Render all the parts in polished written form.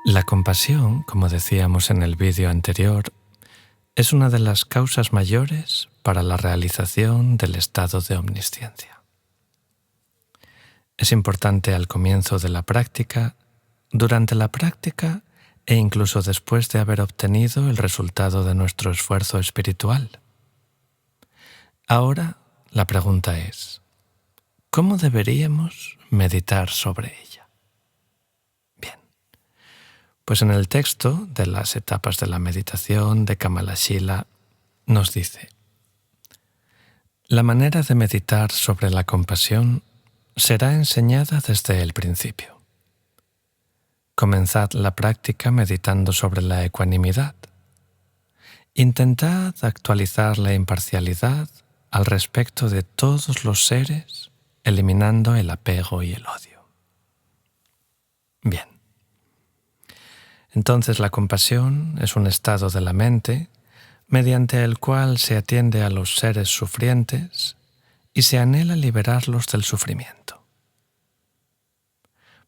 La compasión, como decíamos en el vídeo anterior, es una de las causas mayores para la realización del estado de omnisciencia. Es importante al comienzo de la práctica, durante la práctica e incluso después de haber obtenido el resultado de nuestro esfuerzo espiritual. Ahora la pregunta es, ¿cómo deberíamos meditar sobre ella? Bien, pues en el texto de las etapas de la meditación de Kamalashila nos dice: la manera de meditar sobre la compasión será enseñada desde el principio. Comenzad la práctica meditando sobre la ecuanimidad. Intentad actualizar la imparcialidad al respecto de todos los seres, eliminando el apego y el odio. Bien. Entonces la compasión es un estado de la mente mediante el cual se atiende a los seres sufrientes y se anhela liberarlos del sufrimiento.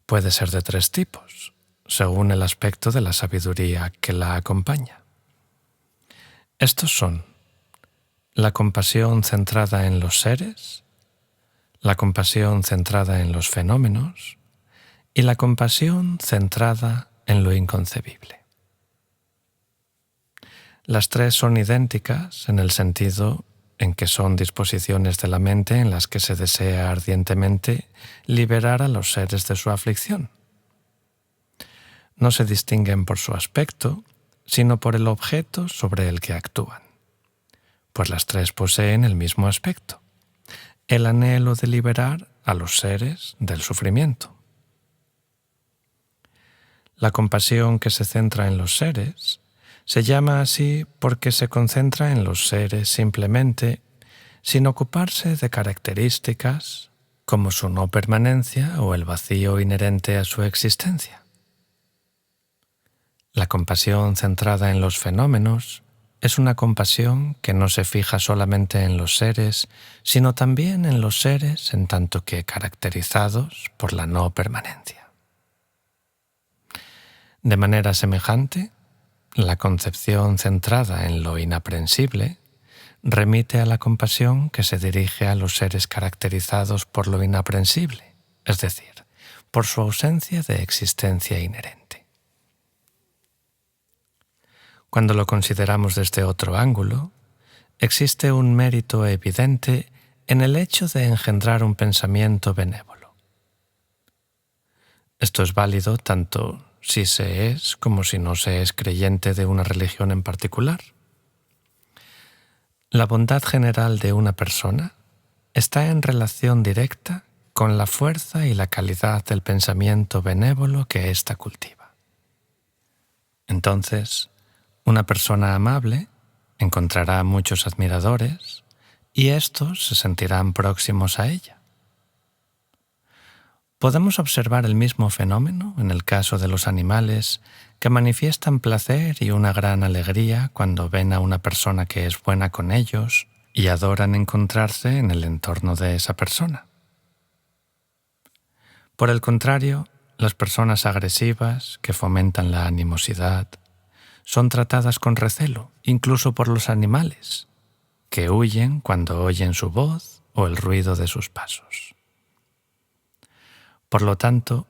Puede ser de tres tipos, según el aspecto de la sabiduría que la acompaña. Estos son la compasión centrada en los seres, la compasión centrada en los fenómenos y la compasión centrada en lo inconcebible. Las tres son idénticas en el sentido en que son disposiciones de la mente en las que se desea ardientemente liberar a los seres de su aflicción. No se distinguen por su aspecto, sino por el objeto sobre el que actúan, pues las tres poseen el mismo aspecto, el anhelo de liberar a los seres del sufrimiento. La compasión que se centra en los seres se llama así porque se concentra en los seres simplemente, sin ocuparse de características como su no permanencia o el vacío inherente a su existencia. La compasión centrada en los fenómenos es una compasión que no se fija solamente en los seres, sino también en los seres en tanto que caracterizados por la no permanencia. De manera semejante, la concepción centrada en lo inaprensible remite a la compasión que se dirige a los seres caracterizados por lo inaprensible, es decir, por su ausencia de existencia inherente. Cuando lo consideramos desde otro ángulo, existe un mérito evidente en el hecho de engendrar un pensamiento benévolo. Esto es válido tanto si se es como si no se es creyente de una religión en particular. La bondad general de una persona está en relación directa con la fuerza y la calidad del pensamiento benévolo que ésta cultiva. Entonces, una persona amable encontrará muchos admiradores y éstos se sentirán próximos a ella. Podemos observar el mismo fenómeno en el caso de los animales que manifiestan placer y una gran alegría cuando ven a una persona que es buena con ellos y adoran encontrarse en el entorno de esa persona. Por el contrario, las personas agresivas que fomentan la animosidad son tratadas con recelo, incluso por los animales, que huyen cuando oyen su voz o el ruido de sus pasos. Por lo tanto,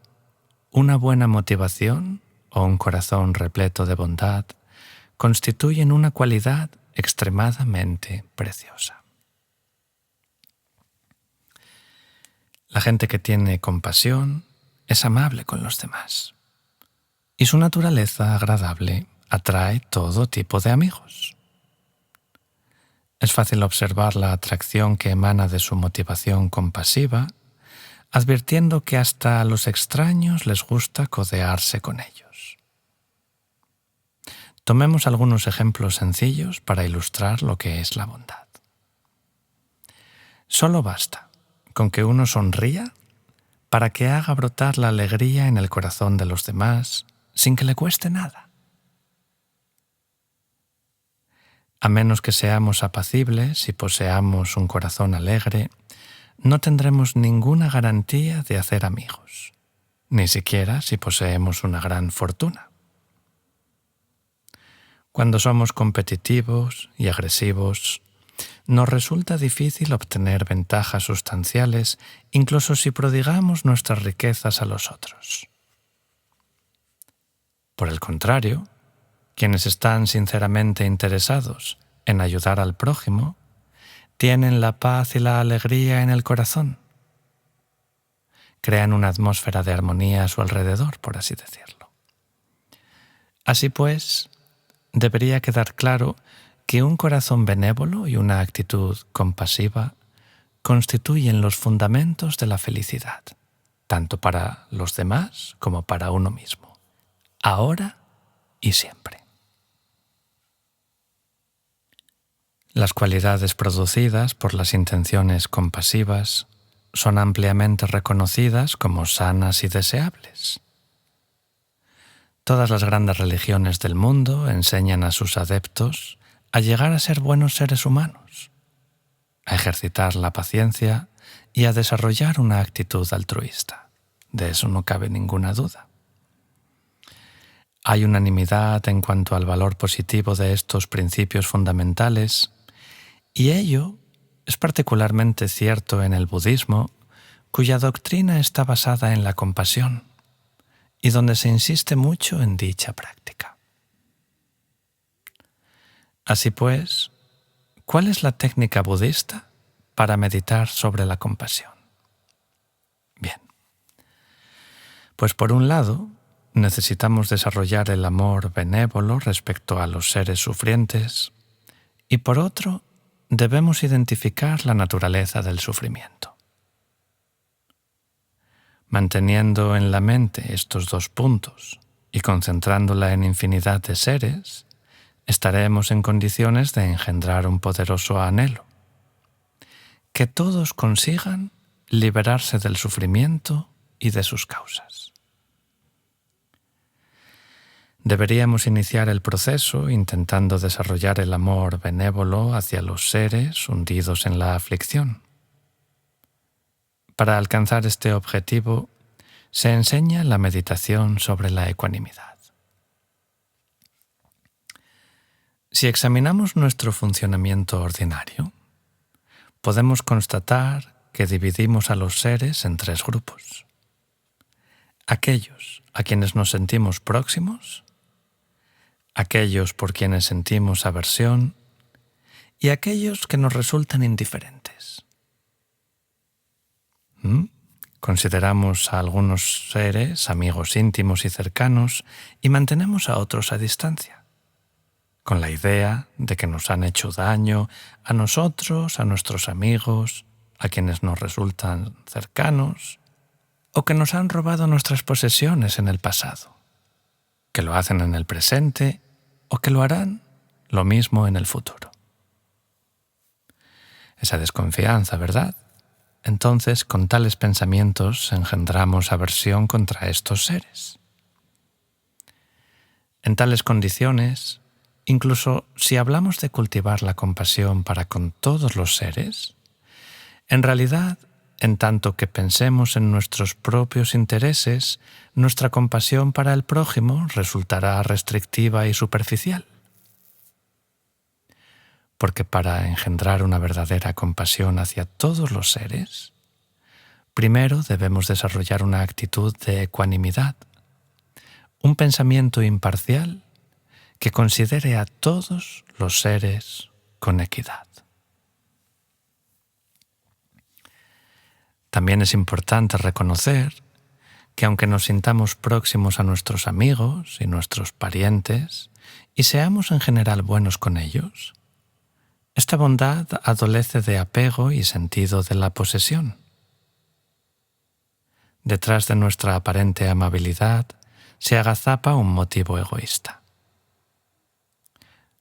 una buena motivación o un corazón repleto de bondad constituyen una cualidad extremadamente preciosa. La gente que tiene compasión es amable con los demás, y su naturaleza agradable atrae todo tipo de amigos. Es fácil observar la atracción que emana de su motivación compasiva, advirtiendo que hasta a los extraños les gusta codearse con ellos. Tomemos algunos ejemplos sencillos para ilustrar lo que es la bondad. Solo basta con que uno sonría para que haga brotar la alegría en el corazón de los demás sin que le cueste nada. A menos que seamos apacibles y poseamos un corazón alegre, no tendremos ninguna garantía de hacer amigos, ni siquiera si poseemos una gran fortuna. Cuando somos competitivos y agresivos, nos resulta difícil obtener ventajas sustanciales, incluso si prodigamos nuestras riquezas a los otros. Por el contrario, quienes están sinceramente interesados en ayudar al prójimo, tienen la paz y la alegría en el corazón. Crean una atmósfera de armonía a su alrededor, por así decirlo. Así pues, debería quedar claro que un corazón benévolo y una actitud compasiva constituyen los fundamentos de la felicidad, tanto para los demás como para uno mismo, ahora y siempre. Las cualidades producidas por las intenciones compasivas son ampliamente reconocidas como sanas y deseables. Todas las grandes religiones del mundo enseñan a sus adeptos a llegar a ser buenos seres humanos, a ejercitar la paciencia y a desarrollar una actitud altruista. De eso no cabe ninguna duda. Hay unanimidad en cuanto al valor positivo de estos principios fundamentales, y ello es particularmente cierto en el budismo, cuya doctrina está basada en la compasión y donde se insiste mucho en dicha práctica. Así pues, ¿cuál es la técnica budista para meditar sobre la compasión? Bien, pues por un lado, necesitamos desarrollar el amor benévolo respecto a los seres sufrientes y por otro, debemos identificar la naturaleza del sufrimiento. Manteniendo en la mente estos dos puntos y concentrándola en infinidad de seres, estaremos en condiciones de engendrar un poderoso anhelo. Que todos consigan liberarse del sufrimiento y de sus causas. Deberíamos iniciar el proceso intentando desarrollar el amor benévolo hacia los seres hundidos en la aflicción. Para alcanzar este objetivo, se enseña la meditación sobre la ecuanimidad. Si examinamos nuestro funcionamiento ordinario, podemos constatar que dividimos a los seres en tres grupos. Aquellos a quienes nos sentimos próximos, aquellos por quienes sentimos aversión y aquellos que nos resultan indiferentes. Consideramos a algunos seres amigos íntimos y cercanos y mantenemos a otros a distancia, con la idea de que nos han hecho daño a nosotros, a nuestros amigos, a quienes nos resultan cercanos, o que nos han robado nuestras posesiones en el pasado, que lo hacen en el presente o que lo harán lo mismo en el futuro. Esa desconfianza, ¿verdad? Entonces, con tales pensamientos engendramos aversión contra estos seres. En tales condiciones, incluso si hablamos de cultivar la compasión para con todos los seres, en realidad, en tanto que pensemos en nuestros propios intereses, nuestra compasión para el prójimo resultará restrictiva y superficial. Porque para engendrar una verdadera compasión hacia todos los seres, primero debemos desarrollar una actitud de ecuanimidad, un pensamiento imparcial que considere a todos los seres con equidad. También es importante reconocer que aunque nos sintamos próximos a nuestros amigos y nuestros parientes y seamos en general buenos con ellos, esta bondad adolece de apego y sentido de la posesión. Detrás de nuestra aparente amabilidad se agazapa un motivo egoísta.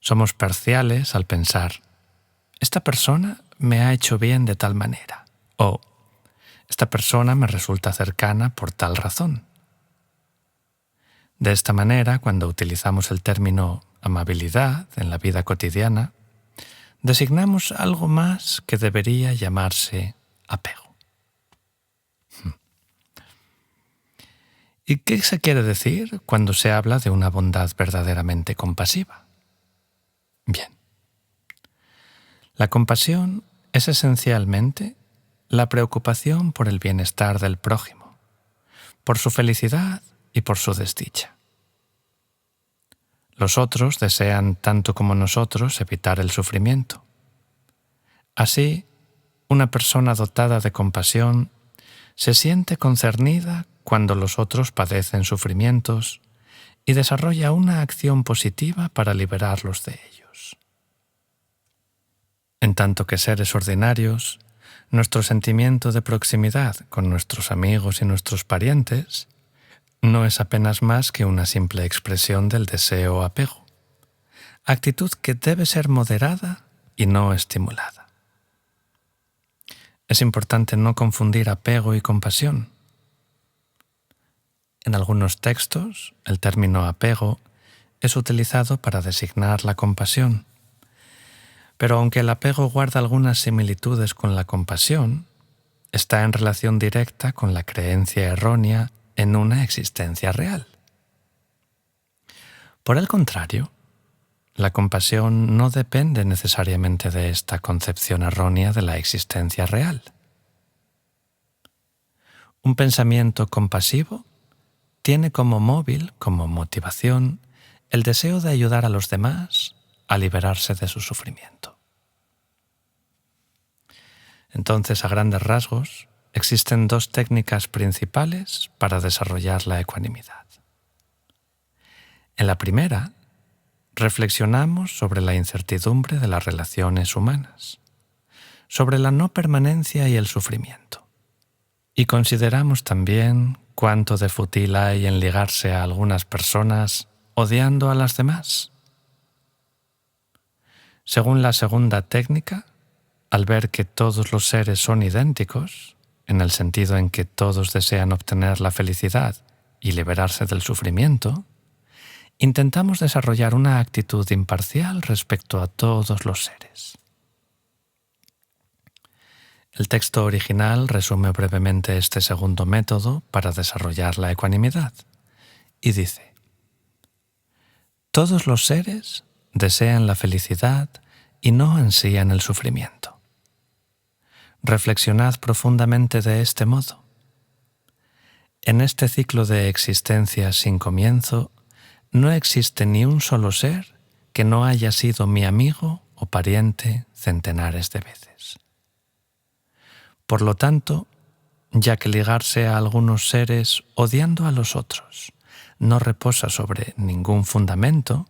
Somos parciales al pensar, esta persona me ha hecho bien de tal manera, o esta persona me resulta cercana por tal razón. De esta manera, cuando utilizamos el término amabilidad en la vida cotidiana, designamos algo más que debería llamarse apego. ¿Y qué se quiere decir cuando se habla de una bondad verdaderamente compasiva? Bien. La compasión es esencialmente la preocupación por el bienestar del prójimo, por su felicidad y por su desdicha. Los otros desean tanto como nosotros evitar el sufrimiento. Así, una persona dotada de compasión se siente concernida cuando los otros padecen sufrimientos y desarrolla una acción positiva para liberarlos de ellos. En tanto que seres ordinarios, nuestro sentimiento de proximidad con nuestros amigos y nuestros parientes no es apenas más que una simple expresión del deseo o apego, actitud que debe ser moderada y no estimulada. Es importante no confundir apego y compasión. En algunos textos, el término apego es utilizado para designar la compasión. Pero aunque el apego guarda algunas similitudes con la compasión, está en relación directa con la creencia errónea en una existencia real. Por el contrario, la compasión no depende necesariamente de esta concepción errónea de la existencia real. Un pensamiento compasivo tiene como móvil, como motivación, el deseo de ayudar a los demás a liberarse de su sufrimiento. Entonces, a grandes rasgos, existen dos técnicas principales para desarrollar la ecuanimidad. En la primera, reflexionamos sobre la incertidumbre de las relaciones humanas, sobre la no permanencia y el sufrimiento. Y consideramos también cuánto de fútil hay en ligarse a algunas personas odiando a las demás. Según la segunda técnica, al ver que todos los seres son idénticos, en el sentido en que todos desean obtener la felicidad y liberarse del sufrimiento, intentamos desarrollar una actitud imparcial respecto a todos los seres. El texto original resume brevemente este segundo método para desarrollar la ecuanimidad y dice: todos los seres desean la felicidad y no ansían el sufrimiento. Reflexionad profundamente de este modo. En este ciclo de existencia sin comienzo, no existe ni un solo ser que no haya sido mi amigo o pariente centenares de veces. Por lo tanto, ya que ligarse a algunos seres odiando a los otros no reposa sobre ningún fundamento,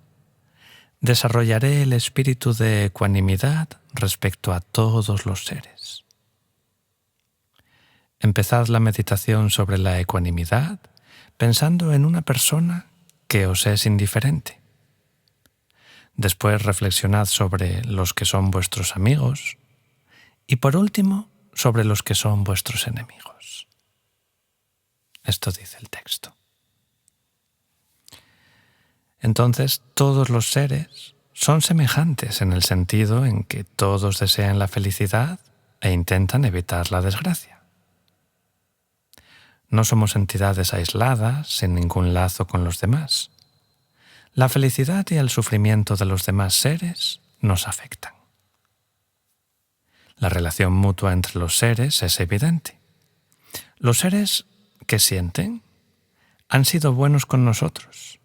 desarrollaré el espíritu de ecuanimidad respecto a todos los seres. Empezad la meditación sobre la ecuanimidad pensando en una persona que os es indiferente. Después reflexionad sobre los que son vuestros amigos y por último sobre los que son vuestros enemigos. Esto dice el texto. Entonces, todos los seres son semejantes en el sentido en que todos desean la felicidad e intentan evitar la desgracia. No somos entidades aisladas, sin ningún lazo con los demás. La felicidad y el sufrimiento de los demás seres nos afectan. La relación mutua entre los seres es evidente. Los seres que sienten han sido buenos con nosotros,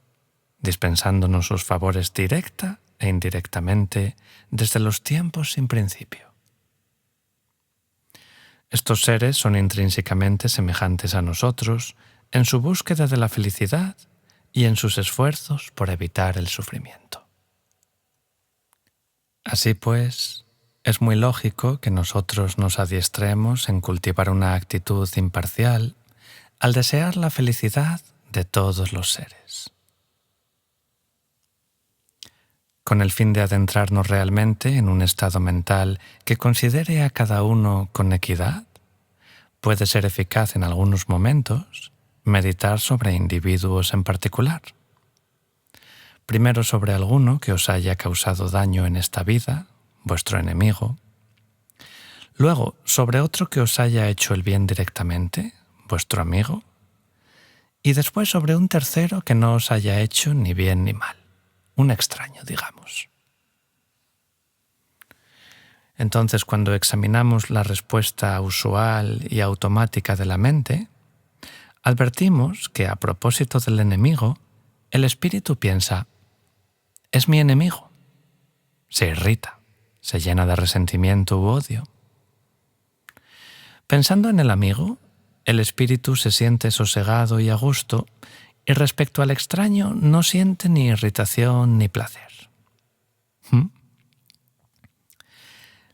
dispensándonos sus favores directa e indirectamente desde los tiempos sin principio. Estos seres son intrínsecamente semejantes a nosotros en su búsqueda de la felicidad y en sus esfuerzos por evitar el sufrimiento. Así pues, es muy lógico que nosotros nos adiestremos en cultivar una actitud imparcial al desear la felicidad de todos los seres. Con el fin de adentrarnos realmente en un estado mental que considere a cada uno con equidad, puede ser eficaz en algunos momentos meditar sobre individuos en particular. Primero sobre alguno que os haya causado daño en esta vida, vuestro enemigo. Luego sobre otro que os haya hecho el bien directamente, vuestro amigo. Y después sobre un tercero que no os haya hecho ni bien ni mal, un extraño, digamos. Entonces, cuando examinamos la respuesta usual y automática de la mente, advertimos que a propósito del enemigo, el espíritu piensa, es mi enemigo. Se irrita, se llena de resentimiento u odio. Pensando en el amigo, el espíritu se siente sosegado y a gusto, y respecto al extraño no siente ni irritación ni placer.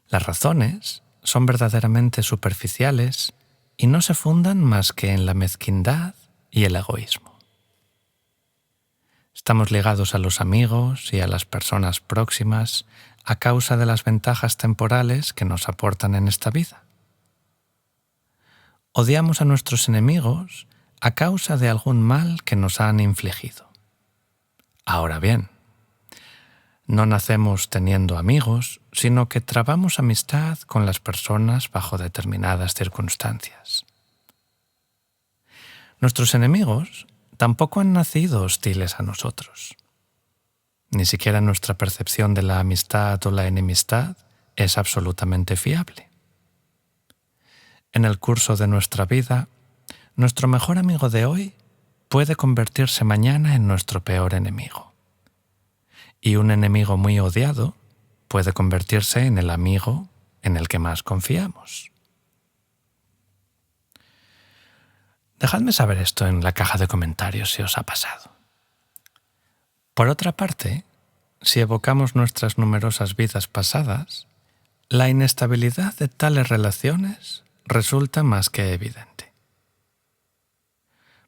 Las razones son verdaderamente superficiales y no se fundan más que en la mezquindad y el egoísmo. Estamos ligados a los amigos y a las personas próximas a causa de las ventajas temporales que nos aportan en esta vida. Odiamos a nuestros enemigos a causa de algún mal que nos han infligido. Ahora bien, no nacemos teniendo amigos, sino que trabamos amistad con las personas bajo determinadas circunstancias. Nuestros enemigos tampoco han nacido hostiles a nosotros. Ni siquiera nuestra percepción de la amistad o la enemistad es absolutamente fiable. En el curso de nuestra vida, nuestro mejor amigo de hoy puede convertirse mañana en nuestro peor enemigo. Y un enemigo muy odiado puede convertirse en el amigo en el que más confiamos. Dejadme saber esto en la caja de comentarios si os ha pasado. Por otra parte, si evocamos nuestras numerosas vidas pasadas, la inestabilidad de tales relaciones resulta más que evidente.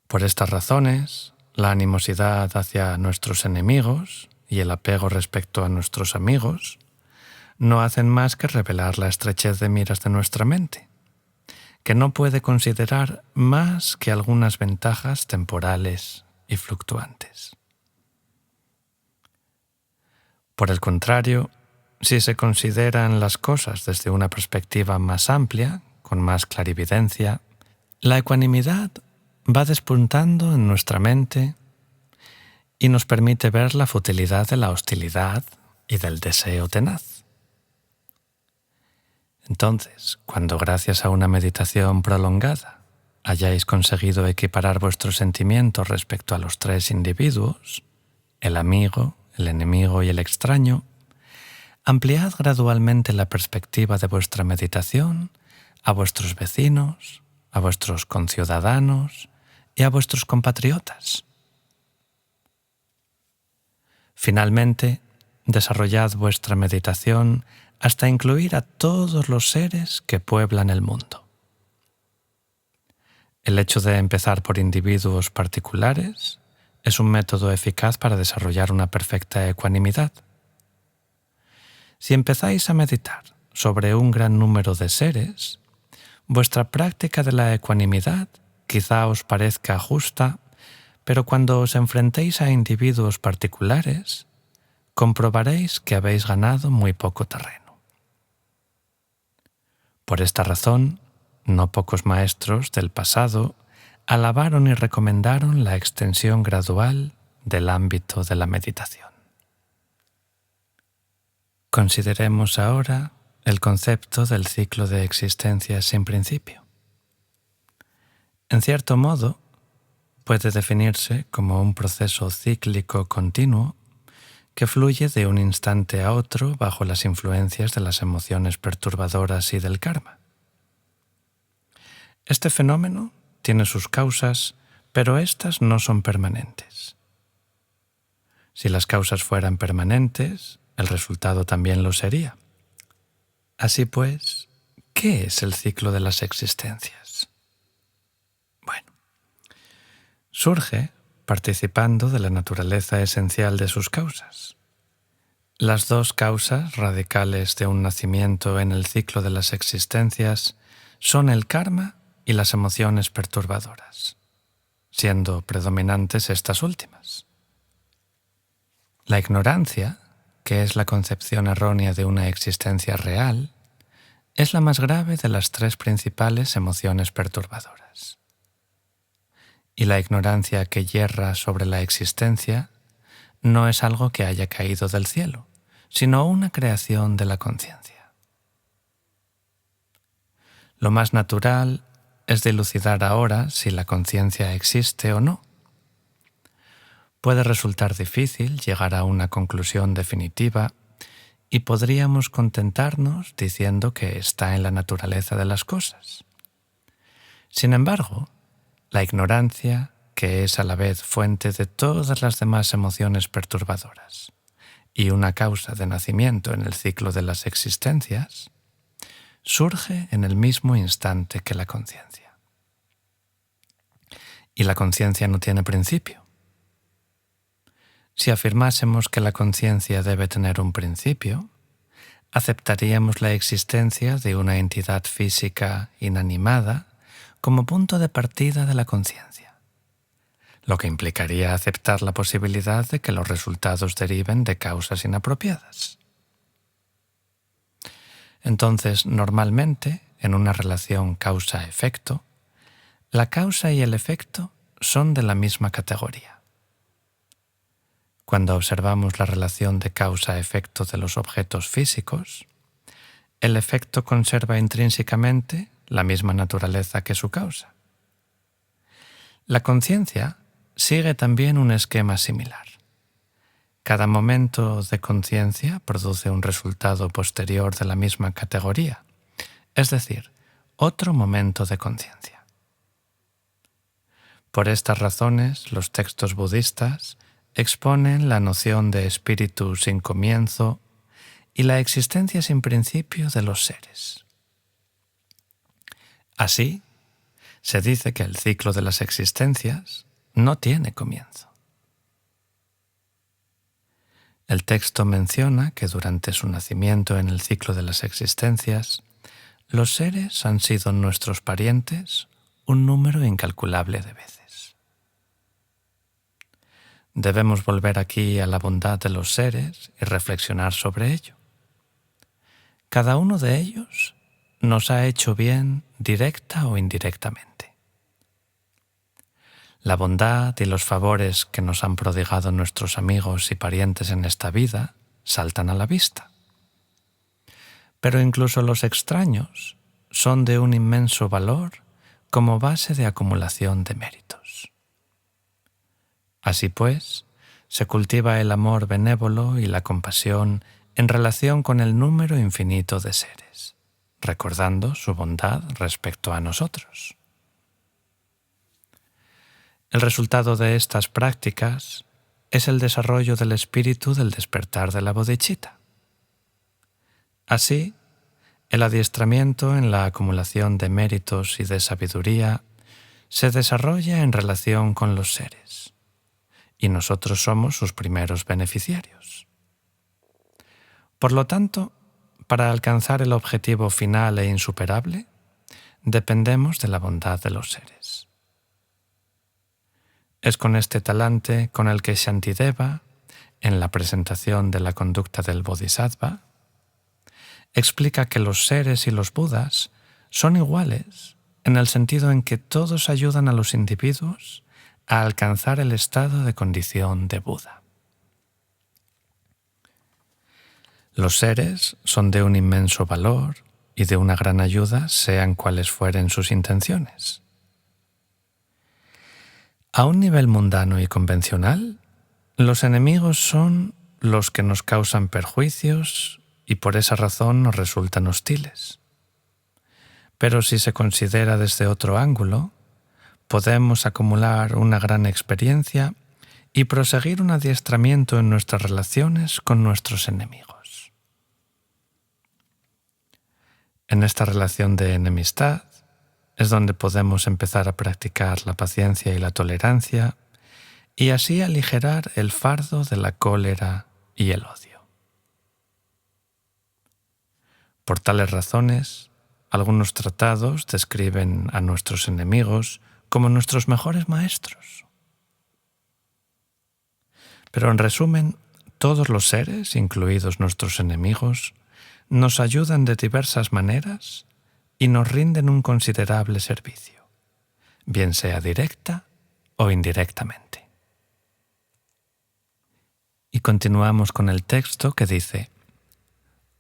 Por estas razones, la animosidad hacia nuestros enemigos y el apego respecto a nuestros amigos no hacen más que revelar la estrechez de miras de nuestra mente, que no puede considerar más que algunas ventajas temporales y fluctuantes. Por el contrario, si se consideran las cosas desde una perspectiva más amplia, con más clarividencia, la ecuanimidad va despuntando en nuestra mente y nos permite ver la futilidad de la hostilidad y del deseo tenaz. Entonces, cuando gracias a una meditación prolongada hayáis conseguido equiparar vuestros sentimientos respecto a los tres individuos, el amigo, el enemigo y el extraño, ampliad gradualmente la perspectiva de vuestra meditación a vuestros vecinos, a vuestros conciudadanos y a vuestros compatriotas. Finalmente, desarrollad vuestra meditación hasta incluir a todos los seres que pueblan el mundo. El hecho de empezar por individuos particulares es un método eficaz para desarrollar una perfecta ecuanimidad. Si empezáis a meditar sobre un gran número de seres, vuestra práctica de la ecuanimidad quizá os parezca justa, pero cuando os enfrentéis a individuos particulares, comprobaréis que habéis ganado muy poco terreno. Por esta razón, no pocos maestros del pasado alabaron y recomendaron la extensión gradual del ámbito de la meditación. Consideremos ahora el concepto del ciclo de existencia sin principio. En cierto modo, puede definirse como un proceso cíclico continuo que fluye de un instante a otro bajo las influencias de las emociones perturbadoras y del karma. Este fenómeno tiene sus causas, pero éstas no son permanentes. Si las causas fueran permanentes, el resultado también lo sería. Así pues, ¿qué es el ciclo de las existencias? Bueno, surge participando de la naturaleza esencial de sus causas. Las dos causas radicales de un nacimiento en el ciclo de las existencias son el karma y las emociones perturbadoras, siendo predominantes estas últimas. La ignorancia, que es la concepción errónea de una existencia real, es la más grave de las tres principales emociones perturbadoras. Y la ignorancia que yerra sobre la existencia no es algo que haya caído del cielo, sino una creación de la conciencia. Lo más natural es dilucidar ahora si la conciencia existe o no. Puede resultar difícil llegar a una conclusión definitiva y podríamos contentarnos diciendo que está en la naturaleza de las cosas. Sin embargo, la ignorancia, que es a la vez fuente de todas las demás emociones perturbadoras y una causa de nacimiento en el ciclo de las existencias, surge en el mismo instante que la conciencia. Y la conciencia no tiene principio. Si afirmásemos que la conciencia debe tener un principio, aceptaríamos la existencia de una entidad física inanimada como punto de partida de la conciencia, lo que implicaría aceptar la posibilidad de que los resultados deriven de causas inapropiadas. Entonces, normalmente, en una relación causa-efecto, la causa y el efecto son de la misma categoría. Cuando observamos la relación de causa-efecto de los objetos físicos, el efecto conserva intrínsecamente la misma naturaleza que su causa. La conciencia sigue también un esquema similar. Cada momento de conciencia produce un resultado posterior de la misma categoría, es decir, otro momento de conciencia. Por estas razones, los textos budistas exponen la noción de espíritu sin comienzo y la existencia sin principio de los seres. Así, se dice que el ciclo de las existencias no tiene comienzo. El texto menciona que durante su nacimiento en el ciclo de las existencias, los seres han sido nuestros parientes un número incalculable de veces. Debemos volver aquí a la bondad de los seres y reflexionar sobre ello. Cada uno de ellos nos ha hecho bien directa o indirectamente. La bondad y los favores que nos han prodigado nuestros amigos y parientes en esta vida saltan a la vista. Pero incluso los extraños son de un inmenso valor como base de acumulación de méritos. Así pues, se cultiva el amor benévolo y la compasión en relación con el número infinito de seres, recordando su bondad respecto a nosotros. El resultado de estas prácticas es el desarrollo del espíritu del despertar de la bodhicitta. Así, el adiestramiento en la acumulación de méritos y de sabiduría se desarrolla en relación con los seres, y nosotros somos sus primeros beneficiarios. Por lo tanto, para alcanzar el objetivo final e insuperable, dependemos de la bondad de los seres. Es con este talante con el que Shantideva, en la presentación de la conducta del Bodhisattva, explica que los seres y los Budas son iguales en el sentido en que todos ayudan a los individuos a alcanzar el estado de condición de Buda. Los seres son de un inmenso valor y de una gran ayuda, sean cuales fueren sus intenciones. A un nivel mundano y convencional, los enemigos son los que nos causan perjuicios y por esa razón nos resultan hostiles. Pero si se considera desde otro ángulo, podemos acumular una gran experiencia y proseguir un adiestramiento en nuestras relaciones con nuestros enemigos. En esta relación de enemistad es donde podemos empezar a practicar la paciencia y la tolerancia y así aligerar el fardo de la cólera y el odio. Por tales razones, algunos tratados describen a nuestros enemigos como nuestros mejores maestros. Pero en resumen, todos los seres, incluidos nuestros enemigos, nos ayudan de diversas maneras y nos rinden un considerable servicio, bien sea directa o indirectamente. Y continuamos con el texto que dice: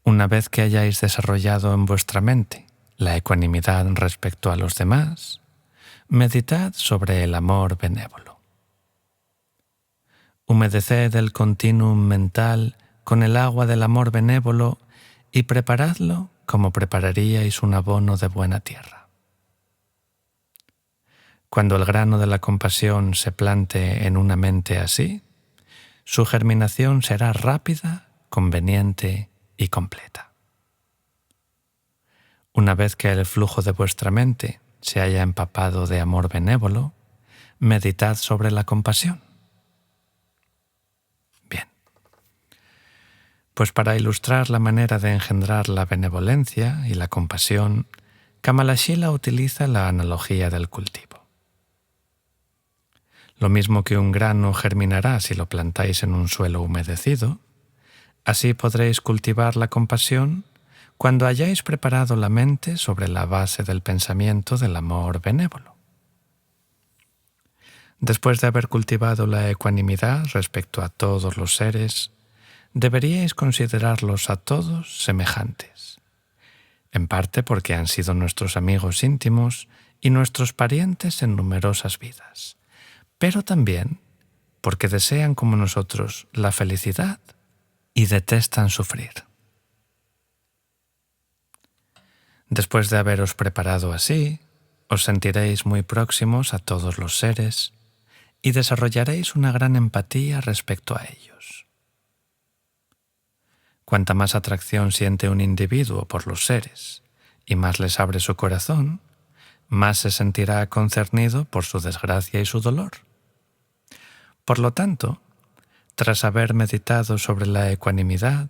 una vez que hayáis desarrollado en vuestra mente la ecuanimidad respecto a los demás, meditad sobre el amor benévolo. Humedeced el continuum mental con el agua del amor benévolo y preparadlo como prepararíais un abono de buena tierra. Cuando el grano de la compasión se plante en una mente así, su germinación será rápida, conveniente y completa. Una vez que el flujo de vuestra mente se haya empapado de amor benévolo, meditad sobre la compasión. Bien. Pues para ilustrar la manera de engendrar la benevolencia y la compasión, Kamalashila utiliza la analogía del cultivo. Lo mismo que un grano germinará si lo plantáis en un suelo humedecido, así podréis cultivar la compasión cuando hayáis preparado la mente sobre la base del pensamiento del amor benévolo. Después de haber cultivado la ecuanimidad respecto a todos los seres, deberíais considerarlos a todos semejantes, en parte porque han sido nuestros amigos íntimos y nuestros parientes en numerosas vidas, pero también porque desean como nosotros la felicidad y detestan sufrir. Después de haberos preparado así, os sentiréis muy próximos a todos los seres y desarrollaréis una gran empatía respecto a ellos. Cuanta más atracción siente un individuo por los seres y más les abre su corazón, más se sentirá concernido por su desgracia y su dolor. Por lo tanto, tras haber meditado sobre la ecuanimidad,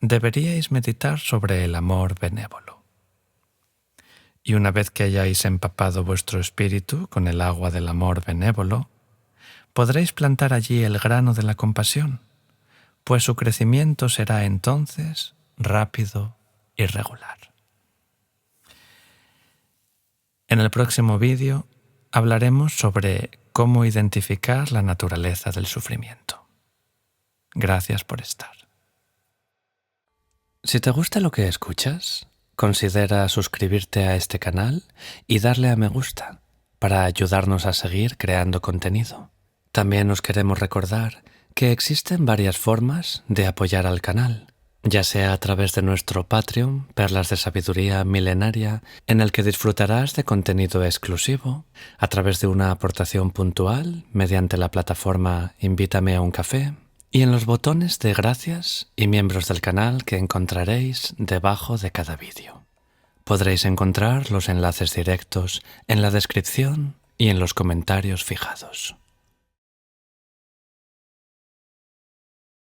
deberíais meditar sobre el amor benévolo. Y una vez que hayáis empapado vuestro espíritu con el agua del amor benévolo, podréis plantar allí el grano de la compasión, pues su crecimiento será entonces rápido y regular. En el próximo vídeo hablaremos sobre cómo identificar la naturaleza del sufrimiento. Gracias por estar. Si te gusta lo que escuchas, considera suscribirte a este canal y darle a me gusta para ayudarnos a seguir creando contenido. También os queremos recordar que existen varias formas de apoyar al canal, ya sea a través de nuestro Patreon, Perlas de Sabiduría Milenaria, en el que disfrutarás de contenido exclusivo, a través de una aportación puntual mediante la plataforma Invítame a un café, y en los botones de gracias y miembros del canal que encontraréis debajo de cada vídeo. Podréis encontrar los enlaces directos en la descripción y en los comentarios fijados.